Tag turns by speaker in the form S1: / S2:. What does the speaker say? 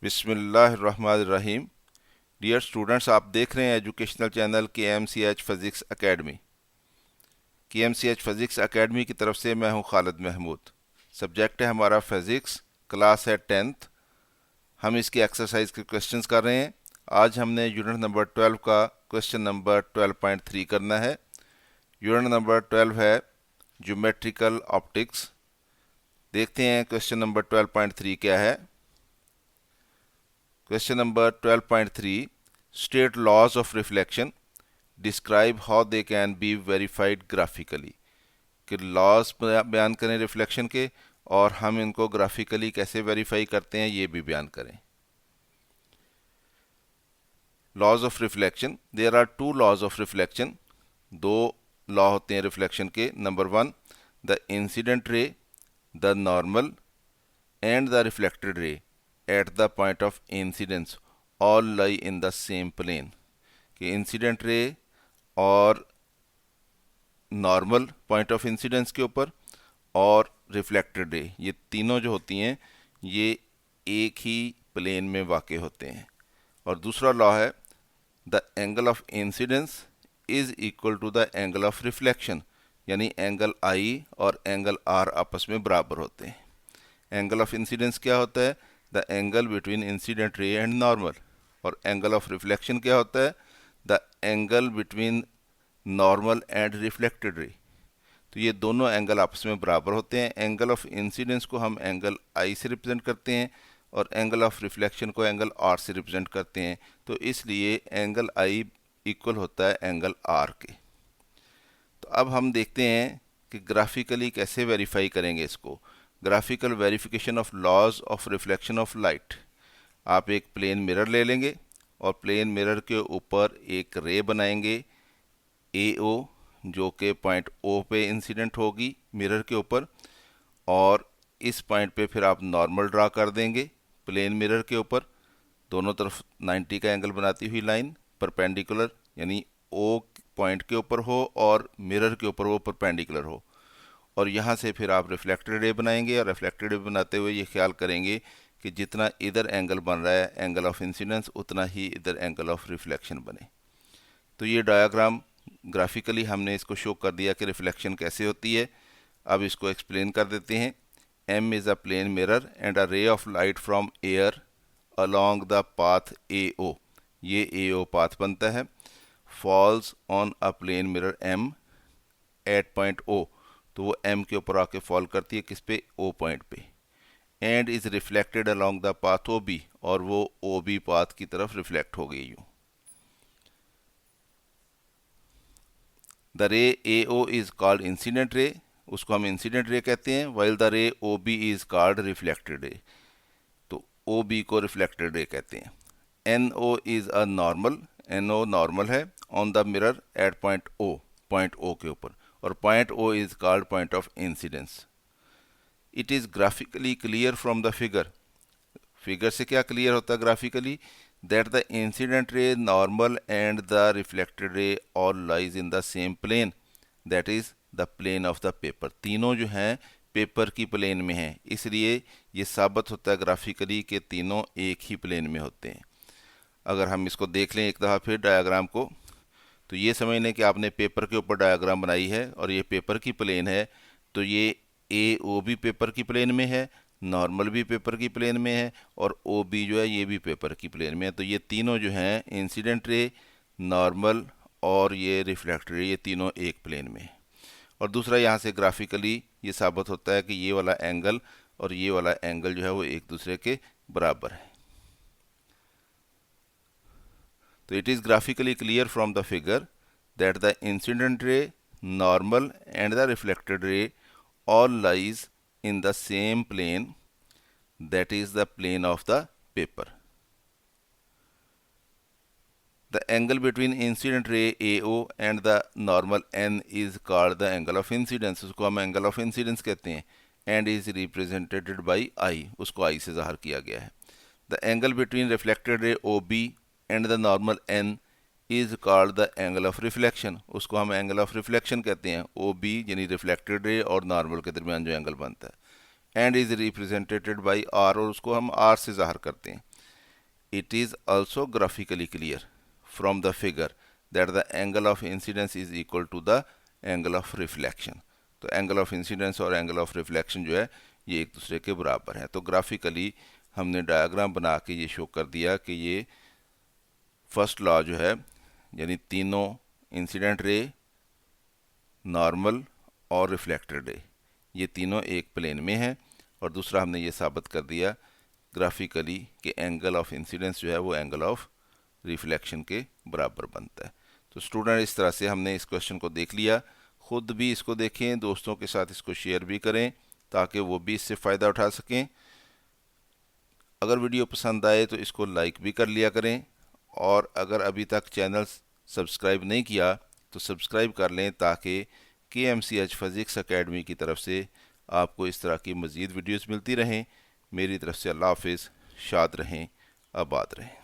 S1: बिस्मिल्लाहिर्रहमानिर्रहीम। Dear students, आप देख रहे हैं educational channel KMCH physics academy. KMCH physics academy की तरफ से मैं हूं खालिद महमूद। सब्जेक्ट है हमारा फिज़िक्स, क्लास है 10th। हम इसकी एक्सरसाइज के क्वेश्चंस कर रहे हैं। आज हमने यूनिट नंबर 12 का क्वेश्चन नंबर 12.3 करना है। यूनिट नंबर 12 है ज्योमेट्रिकल ऑप्टिक्स। देखते हैं क्वेश्चन नंबर 12.3 क्या है। Question number 12.3, state laws of reflection, describe how they can be verified graphically। कि लॉज बयान करें रिफ्लेक्शन के और हम इनको ग्राफिकली कैसे वेरीफाई करते हैं ये भी बयान करें। Laws of reflection, there are two laws of reflection. दो लॉ होते हैं रिफ्लेक्शन के। Number 1, the incident ray, the normal and the reflected ray at the point of incidence all lie in the same plane। कि incident ray और normal point of incidence के ऊपर और reflected ray, ये तीनों जो होती हैं ये एक ही प्लेन में वाक़ होते हैं। और दूसरा लॉ है the angle of incidence is equal to the angle of reflection, यानी एंगल आई और एंगल आर आपस में बराबर होते हैं। एंगल ऑफ इंसिडेंस क्या होता है? The angle between incident ray and normal. और एंगल ऑफ रिफ्लेक्शन क्या होता है? The angle between normal and reflected ray. तो ये दोनों एंगल आपस में बराबर होते हैं। एंगल ऑफ इंसिडेंस को हम एंगल आई से रिप्रेजेंट करते हैं और एंगल ऑफ रिफ्लेक्शन को एंगल आर से रिप्रेजेंट करते हैं। तो इसलिए एंगल आई इक्वल होता है एंगल आर के। तो अब हम देखते हैं कि ग्राफिकली कैसे वेरीफाई करेंगे इसको। Graphical verification of laws of reflection of light. आप एक प्लेन मिरर ले लेंगे और प्लेन मिरर के ऊपर एक रे बनाएंगे AO, जो कि पॉइंट O पे इंसिडेंट होगी मिरर के ऊपर। और इस पॉइंट पे फिर आप नॉर्मल ड्रा कर देंगे प्लेन मिरर के ऊपर। दोनों तरफ 90 का एंगल बनाती हुई लाइन परपेंडिकुलर, यानी O पॉइंट के ऊपर हो और मिरर के ऊपर वो परपेंडिकुलर हो। और यहाँ से फिर आप रिफ्लेक्टेड रे बनाएंगे और रिफ्लेक्टेड रे बनाते हुए ये ख्याल करेंगे कि जितना इधर एंगल बन रहा है एंगल ऑफ इंसिडेंस, उतना ही इधर एंगल ऑफ रिफ्लेक्शन बने। तो ये डायग्राम ग्राफिकली हमने इसको शो कर दिया कि रिफ्लेक्शन कैसे होती है। अब इसको एक्सप्लेन कर देते हैं। M is a plane mirror and a ray of light from air along the path AO। ये AO पाथ बनता है। Falls on a plane mirror M at point O। तो वो M के ऊपर आके फॉल करती है किस पे? O पॉइंट पे। And is reflected along the path OB, और वो OB पाथ की तरफ रिफ्लेक्ट हो गई यूँ। द रे AO is called incident ray, उसको हम इंसिडेंट रे कहते हैं। While the ray OB is called reflected ray, तो OB को रिफ्लेक्टेड रे कहते हैं। NO is a normal, NO normal है on the mirror at point O, point O के ऊपर। और point O is called point of incidence. It is graphically clear from the figure. Figure से क्या clear होता है graphically? That the incident ray, normal and the reflected ray all lies in the same plane, that is the plane of the paper. तीनों जो हैं paper की plane में हैं, इसलिए ये साबित होता है ग्राफिकली कि तीनों एक ही प्लेन में होते हैं। अगर हम इसको देख लें एक दफ़ा फिर डायग्राम को, तो ये समझ लें कि आपने पेपर के ऊपर डायग्राम बनाई है और ये पेपर की प्लेन है। तो ये AO भी पेपर की प्लेन में है, नॉर्मल भी पेपर की प्लेन में है और OB जो है ये भी पेपर की प्लेन में है। तो ये तीनों जो हैं इंसिडेंट रे, नॉर्मल और ये रिफ्लेक्टेड रे, ये तीनों एक प्लेन में है। और दूसरा यहाँ से ग्राफिकली ये साबित होता है कि ये वाला एंगल और ये वाला एंगल जो है वो एक दूसरे के बराबर है। तो it is graphically clear from the figure that the incident ray, normal and the reflected ray all lies in the same plane, that is the plane of the paper. The angle between incident ray AO and the normal N is called the angle of incidence, उसको हम angle of incidence कहते हैं, and is represented by I, उसको I से ज़ाहिर किया गया है। The angle between reflected ray OB and the normal N is called the angle of reflection, उसको हम angle of reflection कहते हैं। OB यानी reflected ray और normal के दरमियान जो एंगल बनता है। and is represented by R, और उसको हम R से ज़ाहिर करते हैं। it is also graphically clear from the figure that the angle of incidence is equal to the angle of reflection. तो एंगल ऑफ इंसिडेंस और एंगल ऑफ रिफ्लेक्शन जो है ये एक दूसरे के बराबर है। तो ग्राफिकली हमने डायग्राम बना के ये शो कर दिया कि ये फर्स्ट लॉ जो है यानी तीनों इंसिडेंट रे, नॉर्मल और रिफ्लेक्टेड रे ये तीनों एक प्लेन में हैं, और दूसरा हमने ये साबित कर दिया ग्राफिकली कि एंगल ऑफ इंसिडेंस जो है वो एंगल ऑफ रिफ्लेक्शन के बराबर बनता है। तो स्टूडेंट इस तरह से हमने इस क्वेश्चन को देख लिया। ख़ुद भी इसको देखें, दोस्तों के साथ इसको शेयर भी करें ताकि वो भी इससे फ़ायदा उठा सकें। अगर वीडियो पसंद आए तो इसको लाइक भी कर लिया करें, और अगर अभी तक चैनल सब्सक्राइब नहीं किया तो सब्सक्राइब कर लें ताकि KMCH फिज़िक्स एकेडमी की तरफ से आपको इस तरह की मज़ीद वीडियोज़ मिलती रहें। मेरी तरफ से अल्लाह हाफ़िज़। शाद रहें, आबाद रहें।